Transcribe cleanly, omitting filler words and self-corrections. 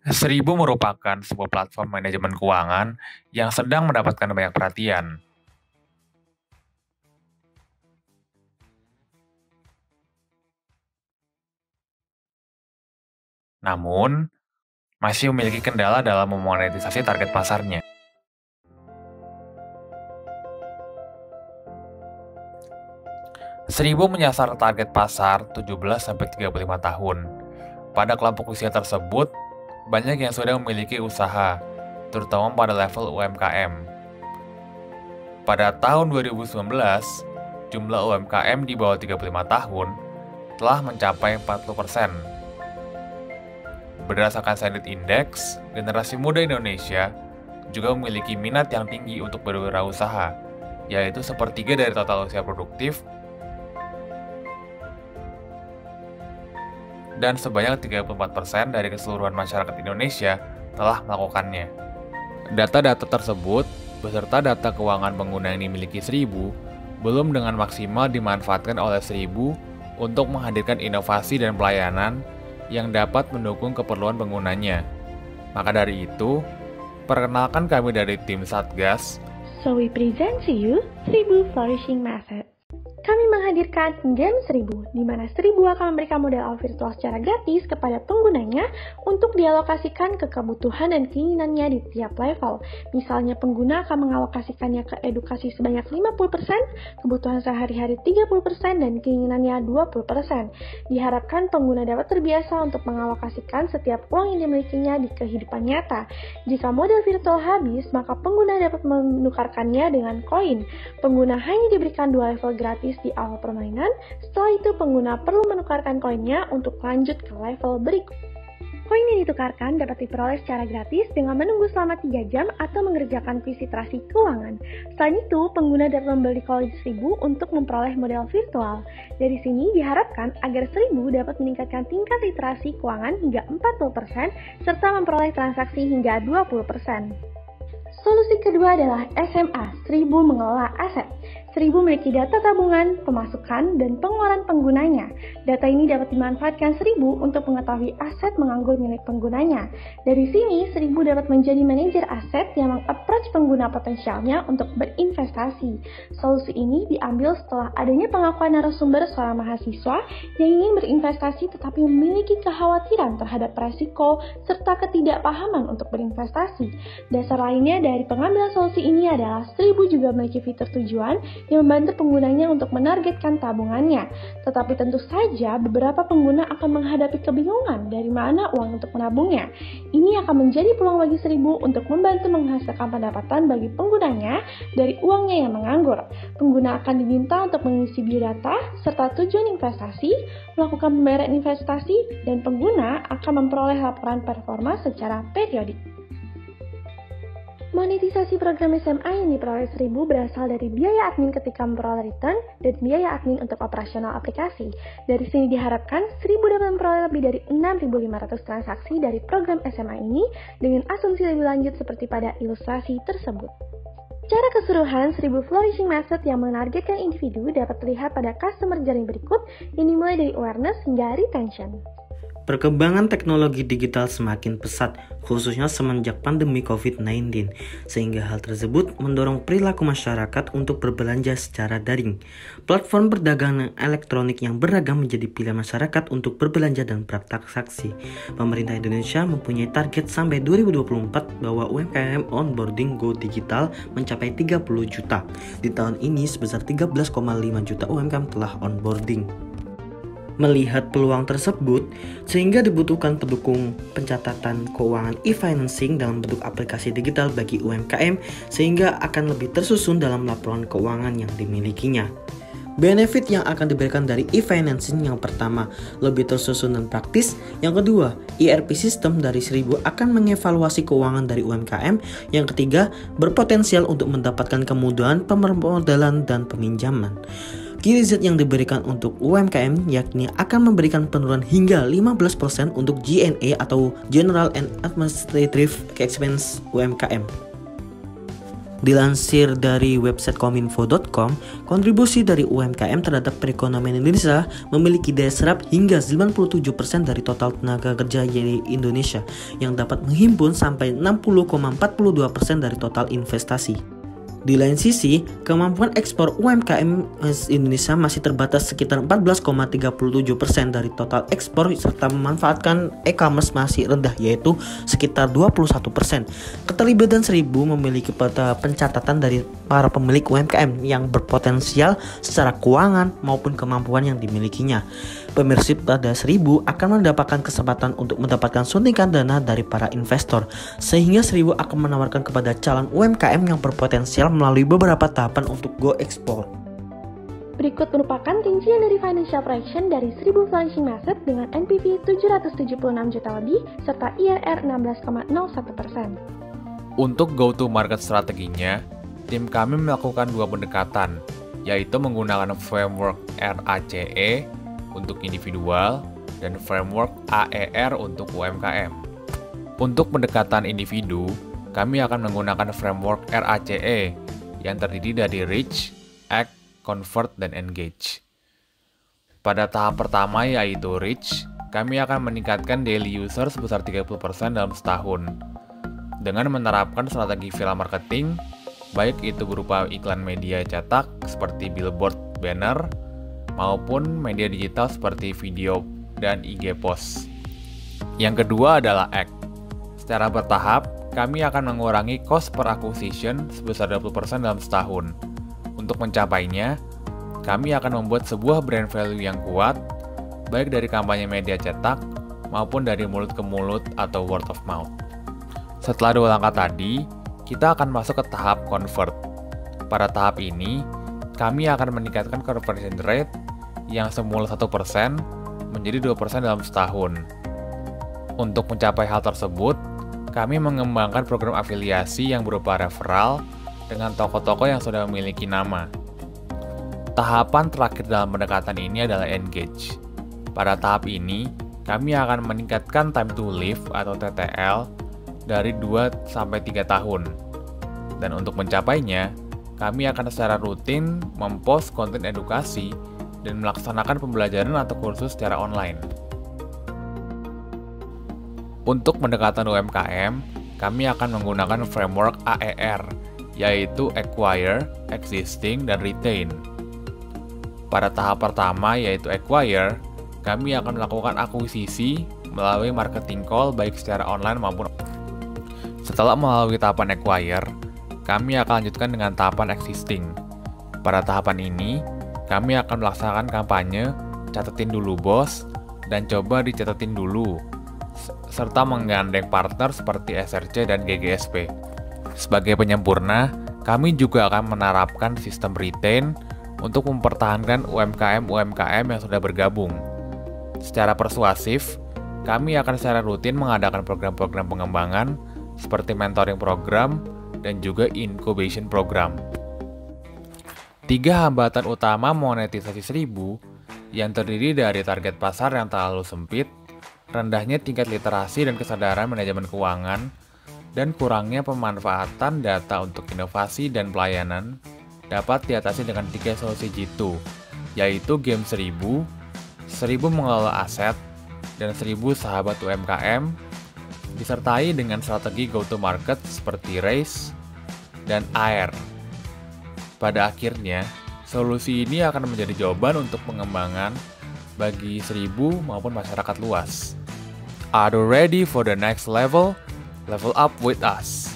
Seribu merupakan sebuah platform manajemen keuangan yang sedang mendapatkan banyak perhatian. Namun, masih memiliki kendala dalam memonetisasi target pasarnya. Seribu menyasar target pasar 17-35 tahun. Pada kelompok usia tersebut, banyak yang sudah memiliki usaha, terutama pada level UMKM. Pada tahun 2019, jumlah UMKM di bawah 35 tahun telah mencapai 40%. Berdasarkan Sandit Index, generasi muda Indonesia juga memiliki minat yang tinggi untuk berwirausaha, yaitu sepertiga dari total usia produktif dan sebanyak 34% dari keseluruhan masyarakat Indonesia telah melakukannya. Data-data tersebut, beserta data keuangan pengguna yang dimiliki Seribu, belum dengan maksimal dimanfaatkan oleh Seribu untuk menghadirkan inovasi dan pelayanan yang dapat mendukung keperluan penggunanya. Maka dari itu, perkenalkan kami dari tim Satgas. So we present to you Seribu Flourishing Method. Kami menghadirkan Game 1000, di mana 1000 akan memberikan modal virtual secara gratis kepada penggunanya untuk dialokasikan ke kebutuhan dan keinginannya di tiap level. Misalnya pengguna akan mengalokasikannya ke edukasi sebanyak 50%, kebutuhan sehari-hari 30%, dan keinginannya 20%. Diharapkan pengguna dapat terbiasa untuk mengalokasikan setiap uang yang dimilikinya di kehidupan nyata. Jika modal virtual habis, maka pengguna dapat menukarkannya dengan koin. Pengguna hanya diberikan 2 level gratis di awal permainan, setelah itu pengguna perlu menukarkan koinnya untuk lanjut ke level berikut. Koin yang ditukarkan dapat diperoleh secara gratis dengan menunggu selama 3 jam atau mengerjakan kuis literasi keuangan. Selain itu, pengguna dapat membeli koin 1000 untuk memperoleh modal virtual. Dari sini diharapkan agar 1000 dapat meningkatkan tingkat literasi keuangan hingga 40% serta memperoleh transaksi hingga 20%. Solusi kedua adalah SMA, 1000 mengelola aset. 1000 memiliki data tabungan, pemasukan, dan pengeluaran penggunanya. Data ini dapat dimanfaatkan 1000 untuk mengetahui aset menganggur milik penggunanya. Dari sini, 1000 dapat menjadi manajer aset yang meng-approach pengguna potensialnya untuk berinvestasi. Solusi ini diambil setelah adanya pengakuan narasumber seorang mahasiswa yang ingin berinvestasi tetapi memiliki kekhawatiran terhadap resiko serta ketidakpahaman untuk berinvestasi. Dasar lainnya dari pengambilan solusi ini adalah 1000 juga memiliki fitur tujuan yang membantu penggunanya untuk menargetkan tabungannya. Tetapi tentu saja beberapa pengguna akan menghadapi kebingungan dari mana uang untuk menabungnya. Ini akan menjadi peluang bagi 1000 untuk membantu menghasilkan pendapatan bagi penggunanya dari uangnya yang menganggur. Pengguna akan diminta untuk mengisi biodata serta tujuan investasi, melakukan pembayaran investasi, dan pengguna akan memperoleh laporan performa secara periodik. Monetisasi program SMA yang diperoleh 1000 berasal dari biaya admin ketika memperoleh return dan biaya admin untuk operasional aplikasi. Dari sini diharapkan 1000 dapat memperoleh lebih dari 6.500 transaksi dari program SMA ini dengan asumsi lebih lanjut seperti pada ilustrasi tersebut. Secara keseluruhan, 1000 Flourishing Method yang menargetkan individu dapat terlihat pada customer journey berikut yang dimulai dari awareness hingga retention. Perkembangan teknologi digital semakin pesat, khususnya semenjak pandemi COVID-19, sehingga hal tersebut mendorong perilaku masyarakat untuk berbelanja secara daring. Platform perdagangan elektronik yang beragam menjadi pilihan masyarakat untuk berbelanja dan bertransaksi. Pemerintah Indonesia mempunyai target sampai 2024 bahwa UMKM onboarding go digital mencapai 30 juta. Di tahun ini sebesar 13,5 juta UMKM telah onboarding. Melihat peluang tersebut, sehingga dibutuhkan pendukung pencatatan keuangan e-financing dalam bentuk aplikasi digital bagi UMKM sehingga akan lebih tersusun dalam laporan keuangan yang dimilikinya. Benefit yang akan diberikan dari e-financing yang pertama, lebih tersusun dan praktis. Yang kedua, ERP system dari 1000 akan mengevaluasi keuangan dari UMKM. Yang ketiga, berpotensial untuk mendapatkan kemudahan pemodalan dan peminjaman. Gizi yang diberikan untuk UMKM yakni akan memberikan penurunan hingga 15% untuk G&A atau General and Administrative Expense UMKM. Dilansir dari website kominfo.com, kontribusi dari UMKM terhadap perekonomian Indonesia memiliki daya serap hingga 97% dari total tenaga kerja di Indonesia yang dapat menghimpun sampai 60,42% dari total investasi. Di lain sisi, kemampuan ekspor UMKM Indonesia masih terbatas sekitar 14,37% dari total ekspor serta memanfaatkan e-commerce masih rendah yaitu sekitar 21%. Keterlibatan Seribu memiliki pencatatan dari para pemilik UMKM yang berpotensial secara keuangan maupun kemampuan yang dimilikinya. Pemirsa pada Seribu akan mendapatkan kesempatan untuk mendapatkan suntikan dana dari para investor, sehingga Seribu akan menawarkan kepada calon UMKM yang berpotensial melalui beberapa tahapan untuk go ekspor. Berikut merupakan rincian dari financial projection dari 1000 flourishing asset dengan NPV 776 juta lebih serta IRR 16,01%. Untuk go-to-market strateginya, tim kami melakukan dua pendekatan, yaitu menggunakan framework RACE untuk individual dan framework AER untuk UMKM. Untuk pendekatan individu, kami akan menggunakan framework RACE yang terdiri dari Reach, Act, Convert, dan Engage. Pada tahap pertama yaitu Reach, kami akan meningkatkan daily user sebesar 30% dalam setahun dengan menerapkan strategi villa marketing, baik itu berupa iklan media cetak seperti billboard, banner, maupun media digital seperti video dan IG post. Yang kedua adalah Act. Secara bertahap, kami akan mengurangi cost per acquisition sebesar 20% dalam setahun. Untuk mencapainya, kami akan membuat sebuah brand value yang kuat, baik dari kampanye media cetak maupun dari mulut ke mulut atau word of mouth. Setelah dua langkah tadi, kita akan masuk ke tahap convert. Pada tahap ini, kami akan meningkatkan conversion rate yang semula 1% menjadi 2% dalam setahun. Untuk mencapai hal tersebut, kami mengembangkan program afiliasi yang berupa referral dengan toko-toko yang sudah memiliki nama. Tahapan terakhir dalam pendekatan ini adalah engage. Pada tahap ini, kami akan meningkatkan time to live atau TTL dari 2-3 tahun. Dan untuk mencapainya, kami akan secara rutin mempost konten edukasi dan melaksanakan pembelajaran atau kursus secara online. Untuk pendekatan UMKM, kami akan menggunakan framework AER, yaitu Acquire, Existing, dan Retain. Pada tahap pertama yaitu Acquire, kami akan melakukan akuisisi melalui marketing call baik secara online maupun offline. Setelah melalui tahapan Acquire, kami akan lanjutkan dengan tahapan Existing. Pada tahapan ini, kami akan melaksanakan kampanye catetin dulu bos dan coba dicatetin dulu, serta menggandeng partner seperti SRC dan GGSP. Sebagai penyempurna, kami juga akan menerapkan sistem retain untuk mempertahankan UMKM-UMKM yang sudah bergabung. Secara persuasif, kami akan secara rutin mengadakan program-program pengembangan seperti mentoring program dan juga incubation program. 3 hambatan utama monetisasi Seribu yang terdiri dari target pasar yang terlalu sempit, rendahnya tingkat literasi dan kesadaran manajemen keuangan, dan kurangnya pemanfaatan data untuk inovasi dan pelayanan dapat diatasi dengan 3 solusi G2, yaitu Game Seribu, Seribu mengelola aset, dan 1000 sahabat UMKM, disertai dengan strategi go-to-market seperti RACE dan AER. Pada akhirnya, solusi ini akan menjadi jawaban untuk pengembangan bagi Seribu maupun masyarakat luas. Are you ready for the next level? Level up with us!